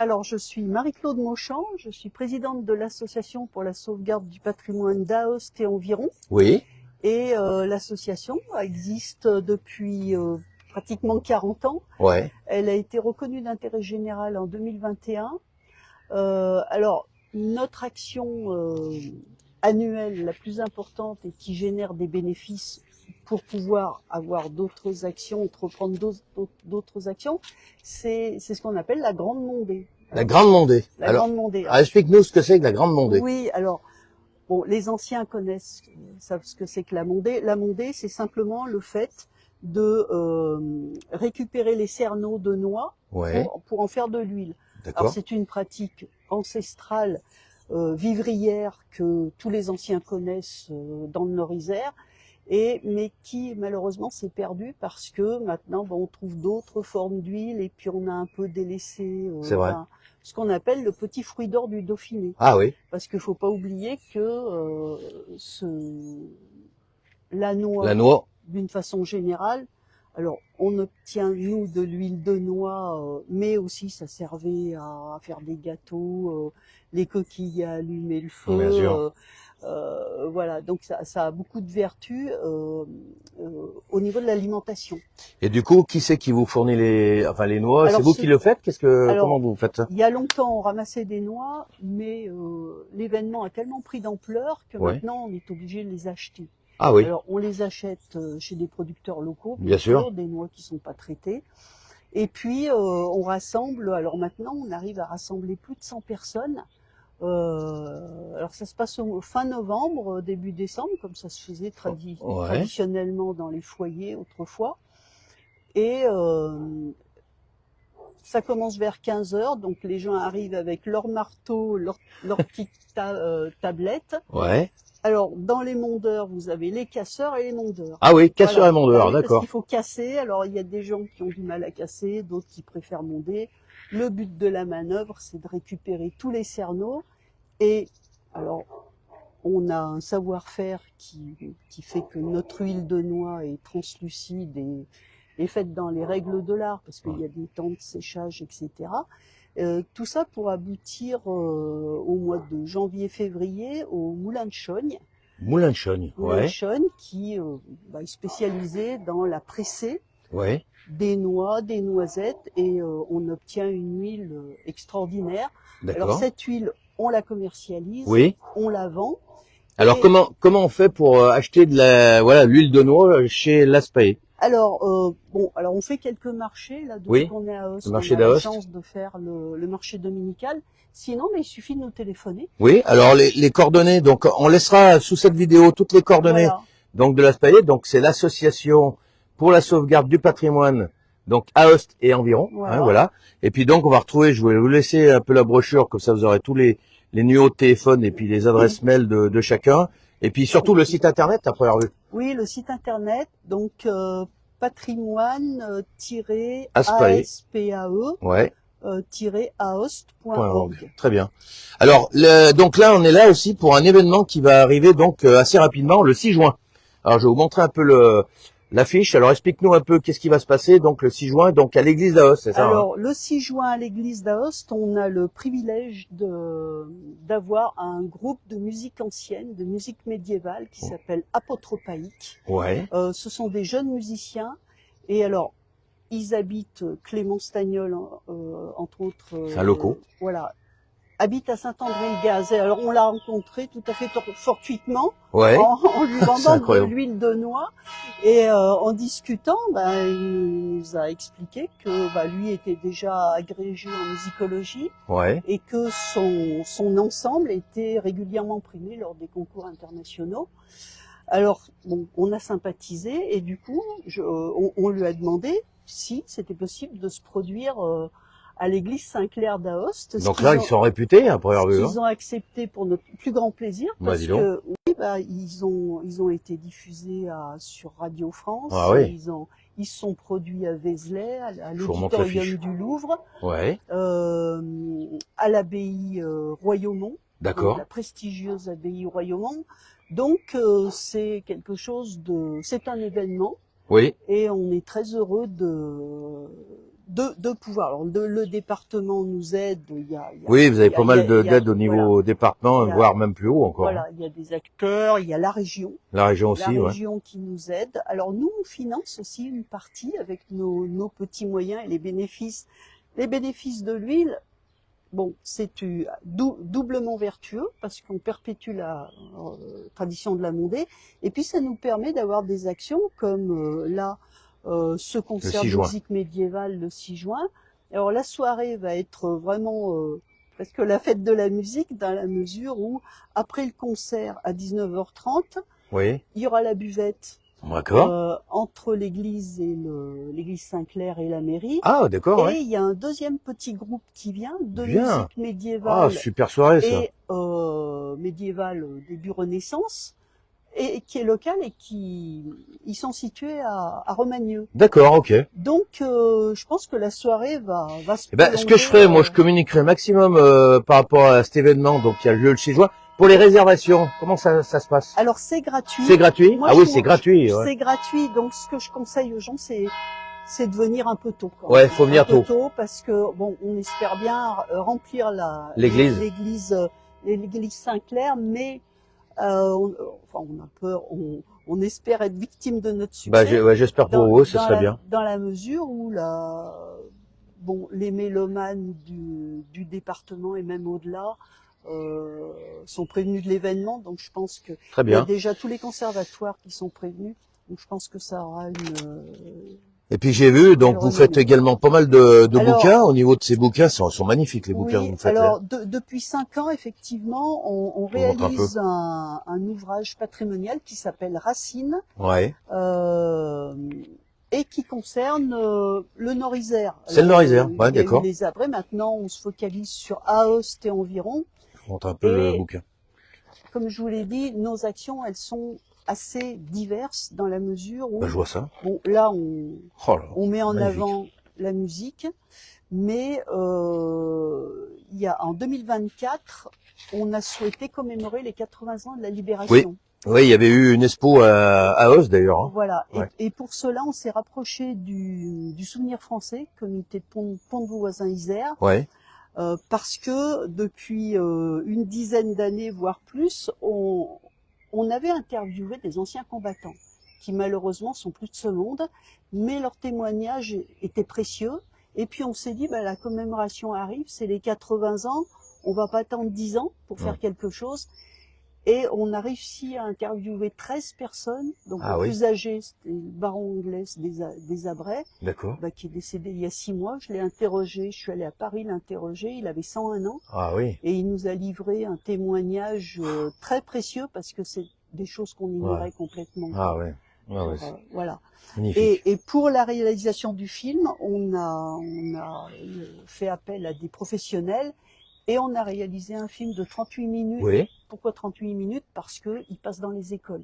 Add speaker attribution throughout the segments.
Speaker 1: Alors, je suis Marie-Claude Mauchamp, je suis présidente de l'Association pour la sauvegarde du patrimoine d'Aoste et environ.
Speaker 2: Oui.
Speaker 1: Et l'association existe depuis pratiquement 40 ans.
Speaker 2: Ouais.
Speaker 1: Elle a été reconnue d'intérêt général en 2021. Alors, notre action annuelle la plus importante et qui génère des bénéfices pour pouvoir avoir d'autres actions, entreprendre d'autres actions, c'est ce qu'on appelle la Grande Mondée.
Speaker 2: La Grande Mondée.
Speaker 1: Grande Mondée.
Speaker 2: Explique-nous ce que c'est que la Grande Mondée.
Speaker 1: Oui, alors, bon, les anciens savent ce que c'est que la mondée. La mondée, c'est simplement le fait de récupérer les cerneaux de noix pour en faire de l'huile. Alors c'est une pratique ancestrale, vivrière que tous les anciens connaissent dans le Nord-Isère, mais qui malheureusement s'est perdue parce que maintenant on trouve d'autres formes d'huile et puis on a un peu délaissé ce qu'on appelle le petit fruit d'or du Dauphiné.
Speaker 2: Ah oui.
Speaker 1: Parce qu'il faut pas oublier que la noix, d'une façon générale, alors on obtient nous de l'huile de noix, mais aussi ça servait à faire des gâteaux, les coquilles à allumer le feu.
Speaker 2: Bien sûr.
Speaker 1: Voilà, donc ça a beaucoup de vertus au niveau de l'alimentation.
Speaker 2: Et du coup, qui c'est qui vous fournit les noix? C'est vous qui le faites? Comment vous faites ça?
Speaker 1: Il y a longtemps, on ramassait des noix, mais l'événement a tellement pris d'ampleur que maintenant on est obligé de les acheter.
Speaker 2: Ah oui.
Speaker 1: Alors on les achète chez des producteurs locaux,
Speaker 2: bien sûr,
Speaker 1: des noix qui sont pas traitées. Et puis on rassemble. Alors maintenant, on arrive à rassembler plus de 100 personnes. Alors ça se passe fin novembre, début décembre, comme ça se faisait traditionnellement dans les foyers autrefois. Et ça commence vers 15 h, donc les gens arrivent avec leur marteau, leur petite tablette.
Speaker 2: Ouais.
Speaker 1: Alors dans les mondeurs, vous avez les casseurs et les mondeurs.
Speaker 2: Ah oui, casseurs et mondeurs, d'accord.
Speaker 1: Parce qu'il faut casser. Alors il y a des gens qui ont du mal à casser, d'autres qui préfèrent monder. Le but de la manœuvre, c'est de récupérer tous les cerneaux. Et alors, on a un savoir-faire qui fait que notre huile de noix est translucide et faite dans les règles de l'art, parce qu'il y a des temps de séchage, etc. Tout ça pour aboutir au mois de janvier-février au Moulin de Chogne.
Speaker 2: Moulin de Chogne,
Speaker 1: Moulin de Chogne qui est spécialisé dans la pressée des noix, des noisettes, et on obtient une huile extraordinaire. Alors cette huile, on la commercialise, on la vend.
Speaker 2: Alors comment on fait pour acheter de l'huile de noix chez L'Aspaé?
Speaker 1: Alors alors on fait quelques marchés là depuis qu'on est à Aoste.
Speaker 2: Le marché
Speaker 1: on a la
Speaker 2: d'Aoste.
Speaker 1: chance de faire le marché dominical. Sinon, mais il suffit de nous téléphoner.
Speaker 2: Oui, alors les coordonnées, donc on laissera sous cette vidéo toutes les coordonnées donc de L'Aspaé. Donc c'est l'association pour la sauvegarde du patrimoine, donc Aoste et environ. Voilà. Et puis donc on va retrouver, je vais vous laisser un peu la brochure, comme ça vous aurez tous les numéros de téléphone et puis les adresses mail de chacun. Et puis surtout le site internet à première vue.
Speaker 1: Oui, le site internet, donc patrimoine-aspae. aoste.org.
Speaker 2: Très bien. Alors, donc là, on est là aussi pour un événement qui va arriver donc assez rapidement, le 6 juin. Alors, je vais vous montrer un peu l'affiche. Alors, explique-nous un peu qu'est-ce qui va se passer donc le 6 juin, donc à l'église d'Aoste, c'est ça?
Speaker 1: Alors, le 6 juin à l'église d'Aoste, on a le privilège d'avoir un groupe de musique ancienne, de musique médiévale qui s'appelle Apotropaïque. Ce sont des jeunes musiciens et alors ils habitent Clément-Stagnol, entre autres.
Speaker 2: C'est un locaux.
Speaker 1: Voilà. Habite à Saint-André-le-Gaz. Alors on l'a rencontré tout à fait fortuitement en lui vendant de l'huile de noix et en discutant, il nous a expliqué que lui était déjà agrégé en musicologie et que son ensemble était régulièrement primé lors des concours internationaux. Alors on a sympathisé et du coup on lui a demandé si c'était possible de se produire à l'église Saint-Clair d'Aoste.
Speaker 2: Donc là, ils sont réputés à première vue.
Speaker 1: Ils ont accepté pour notre plus grand plaisir parce que ils ont été diffusés sur Radio France. Ils se sont produits à Vézelay, à l'auditorium du Louvre, à l'abbaye Royaumont, la prestigieuse abbaye Royaumont. Donc c'est quelque chose c'est un événement. Et on est très heureux de pouvoir. Alors, le département nous aide.
Speaker 2: Oui, vous avez pas mal d'aide au niveau département, voire même plus haut encore.
Speaker 1: Voilà, il y a des acteurs, il y a la région.
Speaker 2: La région aussi,
Speaker 1: la région qui nous aide. Alors nous, on finance aussi une partie avec nos petits moyens et les bénéfices. Les bénéfices de l'huile, bon, c'est doublement vertueux parce qu'on perpétue la tradition de la mondée. Et puis ça nous permet d'avoir des actions comme ce concert de musique médiévale le 6 juin. Alors la soirée va être vraiment presque la fête de la musique dans la mesure où après le concert à 19h30, il y aura la buvette.
Speaker 2: D'accord.
Speaker 1: Entre l'église et l'église Saint-Clair et la mairie.
Speaker 2: Ah, d'accord.
Speaker 1: Et il y a un deuxième petit groupe qui vient de musique médiévale.
Speaker 2: Ah, super soirée, ça.
Speaker 1: Et médiévale début Renaissance, et qui est local et ils sont situés à Romagneux.
Speaker 2: D'accord, ok.
Speaker 1: Donc, je pense que la soirée va se prolonger.
Speaker 2: Ce que je ferai, moi, je communiquerai maximum par rapport à cet événement, donc qui a lieu le 6 juin. Pour les réservations, comment ça se passe?
Speaker 1: Alors c'est gratuit.
Speaker 2: C'est gratuit? Moi, oui, c'est gratuit.
Speaker 1: C'est gratuit, donc ce que je conseille aux gens, c'est de venir un peu tôt.
Speaker 2: Ouais, faut venir tôt.
Speaker 1: Parce que bon, on espère bien remplir l'église Saint-Clair, mais on a peur, on espère être victime de notre succès.
Speaker 2: J'espère pour vous, ce serait bien.
Speaker 1: Dans la mesure où les mélomanes du département et même au-delà sont prévenus de l'événement, donc je pense que il y a déjà tous les conservatoires qui sont prévenus, donc je pense que ça aura
Speaker 2: Et puis j'ai vu, donc vous faites également pas mal de bouquins. Au niveau de ces bouquins, sont magnifiques les bouquins que vous faites.
Speaker 1: Alors depuis 5 ans, effectivement, on réalise un ouvrage patrimonial qui s'appelle Racines.
Speaker 2: Ouais.
Speaker 1: Et qui concerne le Nord-Isère.
Speaker 2: C'est le Nord-Isère, ouais, d'accord.
Speaker 1: Les Abrets, maintenant on se focalise sur Aoste et environ.
Speaker 2: Je montre un peu le bouquin.
Speaker 1: Comme je vous l'ai dit, nos actions, elles sont assez diverses dans la mesure où...
Speaker 2: je vois ça.
Speaker 1: Bon, là, on met en avant la musique, mais en 2024, on a souhaité commémorer les 80 ans de la Libération.
Speaker 2: Oui, il y avait eu une expo à Os d'ailleurs. Hein.
Speaker 1: Voilà. Ouais. Et pour cela, on s'est rapproché du Souvenir français, comité de Pont de Beauvoisin-Isère.
Speaker 2: Ouais.
Speaker 1: Parce que depuis une dizaine d'années, voire plus, on avait interviewé des anciens combattants qui malheureusement sont plus de ce monde, mais leurs témoignages étaient précieux. Et puis on s'est dit, la commémoration arrive, c'est les 80 ans, on va pas attendre 10 ans pour faire quelque chose. Et on a réussi à interviewer 13 personnes, donc le plus âgé, c'était le baron Anglès des Abrets, qui est décédé il y a 6 mois. Je l'ai interrogé, je suis allée à Paris l'interroger, il avait 101 ans.
Speaker 2: Ah oui.
Speaker 1: Et il nous a livré un témoignage très précieux parce que c'est des choses qu'on ignorait complètement.
Speaker 2: Ah oui.
Speaker 1: Voilà.
Speaker 2: Magnifique.
Speaker 1: Et pour la réalisation du film, on a fait appel à des professionnels. Et on a réalisé un film de 38 minutes.
Speaker 2: Oui.
Speaker 1: Pourquoi 38 minutes? Parce que il passe dans les écoles.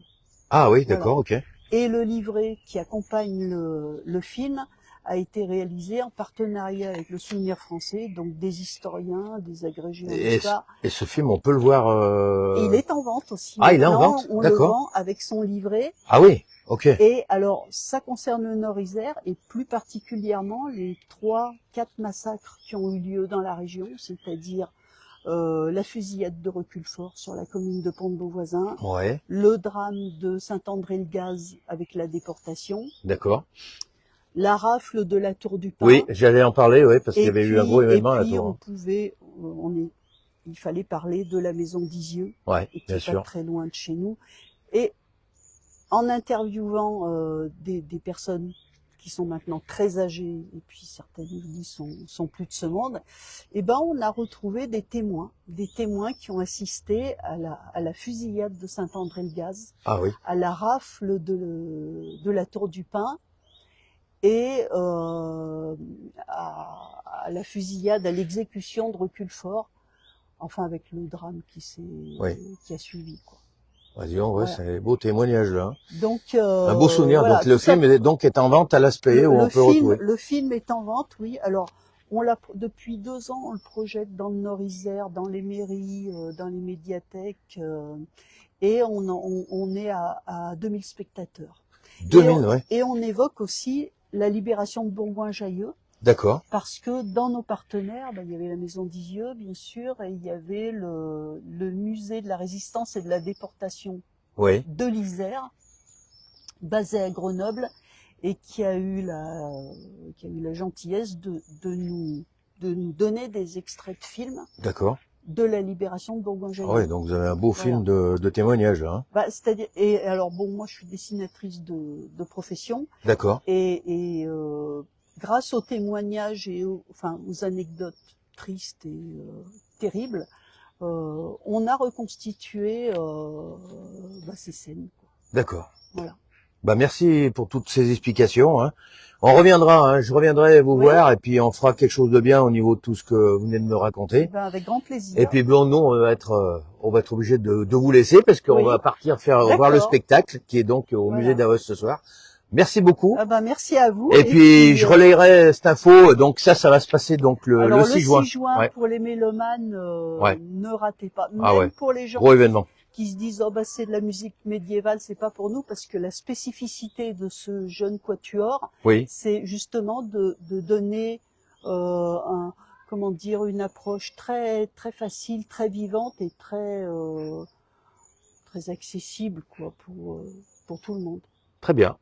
Speaker 2: Ah oui, d'accord, ok.
Speaker 1: Et le livret qui accompagne le film a été réalisé en partenariat avec le Souvenir français, donc des historiens, des agrégés en histoire.
Speaker 2: Et ce film, on peut le voir...
Speaker 1: Et il est en vente aussi.
Speaker 2: Ah, il est en vente,
Speaker 1: on le vend avec son livret.
Speaker 2: Ah oui, ok.
Speaker 1: Et alors, ça concerne le Nord-Isère et plus particulièrement les 3-4 massacres qui ont eu lieu dans la région, c'est-à-dire la fusillade de Reculfort sur la commune de Pont de Beauvoisin, le drame de Saint-André-le-Gaz avec la déportation, la rafle de la Tour du Pin.
Speaker 2: Oui, j'allais en parler, parce qu'il y avait eu un gros événement à la Tour.
Speaker 1: Il fallait parler de la maison d'Isieux, qui est pas très loin de chez nous. Et en interviewant des personnes qui sont maintenant très âgées, et puis certaines sont plus de ce monde, on a retrouvé des témoins qui ont assisté à la fusillade de Saint-André-le-Gaz, à la rafle de la Tour du Pin, et à la fusillade, à l'exécution de Reculfort, enfin avec le drame qui a suivi, quoi.
Speaker 2: C'est un beau témoignage là.
Speaker 1: Donc,
Speaker 2: un beau souvenir. Donc le film est en vente à l'Aspect où on peut retrouver.
Speaker 1: Le film est en vente, oui. Alors depuis 2 ans, on le projette dans le Nord-Isère, dans les mairies, dans les médiathèques, et on est à 2000 spectateurs.
Speaker 2: 2000,
Speaker 1: Et on évoque aussi la libération de Bourgoin-Jallieu.
Speaker 2: D'accord.
Speaker 1: Parce que dans nos partenaires, il y avait la Maison d'Isieux, bien sûr, et il y avait le musée de la résistance et de la déportation de l'Isère, basé à Grenoble, et qui a eu la gentillesse de nous donner des extraits de films.
Speaker 2: D'accord.
Speaker 1: De la libération de Bourgogne-Jallieu.
Speaker 2: Oui, donc vous avez un beau film de témoignage, hein.
Speaker 1: C'est-à-dire, et alors bon, moi je suis dessinatrice de profession.
Speaker 2: D'accord.
Speaker 1: Et grâce aux témoignages et aux anecdotes tristes et terribles, on a reconstitué ces scènes.
Speaker 2: D'accord.
Speaker 1: Voilà.
Speaker 2: Merci pour toutes ces explications, hein. On reviendra, hein, je reviendrai vous voir et puis on fera quelque chose de bien au niveau de tout ce que vous venez de me raconter.
Speaker 1: Avec grand plaisir.
Speaker 2: Et puis nous on va être obligé de vous laisser parce qu'on va partir voir le spectacle qui est donc au musée d'Aoste ce soir. Merci beaucoup.
Speaker 1: Merci à vous.
Speaker 2: Et puis je relayerai cette info. Donc ça va se passer donc le 6 juin.
Speaker 1: Le 6 juin pour les mélomanes, ne ratez pas. Même pour les gens
Speaker 2: gros événement.
Speaker 1: Qui se disent c'est de la musique médiévale, c'est pas pour nous, parce que la spécificité de ce jeune quatuor, c'est justement de donner une approche très très facile, très vivante et très accessible pour tout le monde.
Speaker 2: Très bien.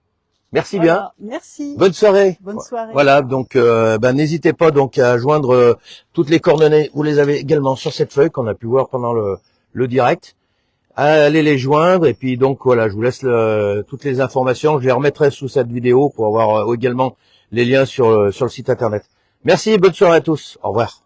Speaker 2: Merci bien.
Speaker 1: Merci.
Speaker 2: Bonne soirée.
Speaker 1: Bonne soirée.
Speaker 2: Voilà, donc n'hésitez pas donc à joindre toutes les coordonnées. Vous les avez également sur cette feuille qu'on a pu voir pendant le direct. Allez les joindre et puis donc voilà, je vous laisse toutes les informations. Je les remettrai sous cette vidéo pour avoir également les liens sur le site internet. Merci, bonne soirée à tous. Au revoir.